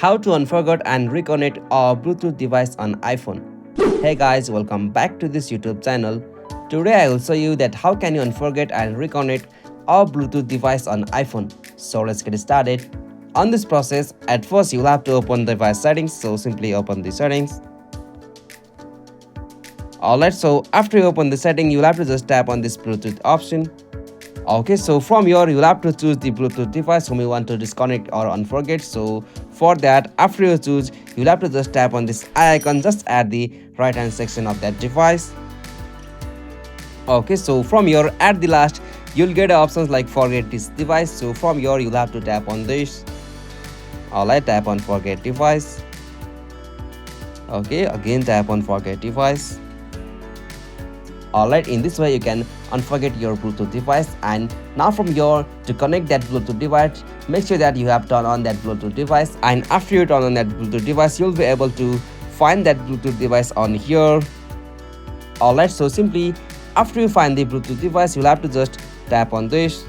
How to unforget and reconnect our Bluetooth device on iPhone. Hey guys, welcome back to this YouTube channel. Today I will show you that how can you unforget and reconnect our Bluetooth device on iPhone. So let's get started. On this process, at first you'll have to open the device settings, so simply open the settings. Alright, so after you open the setting, you'll have to just tap on this Bluetooth option. Okay, so from here you'll have to choose the Bluetooth device whom you want to disconnect or unforget. So for that, after you choose, you'll have to just tap on this eye icon just at the right hand section of that device. Okay, so from here at the last you'll get options like forget this device. So from here you'll have to tap on this. Alright, tap on forget device. Okay, again tap on forget device. Alright, in this way you can unforget your Bluetooth device. And now from here, to connect that Bluetooth device, make sure that you have turned on that Bluetooth device. And after you turn on that Bluetooth device, you'll be able to find that Bluetooth device on here. Alright, so simply after you find the Bluetooth device, you'll have to just tap on this.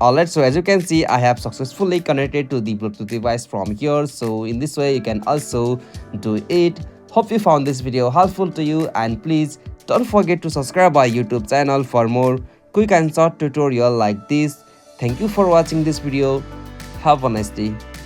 Alright, so as you can see, I have successfully connected to the Bluetooth device from here. So in this way you can also do it. Hope you found this video helpful to you, and please don't forget to subscribe our YouTube channel for more quick and short tutorial like this. Thank you for watching this video. Have a nice day.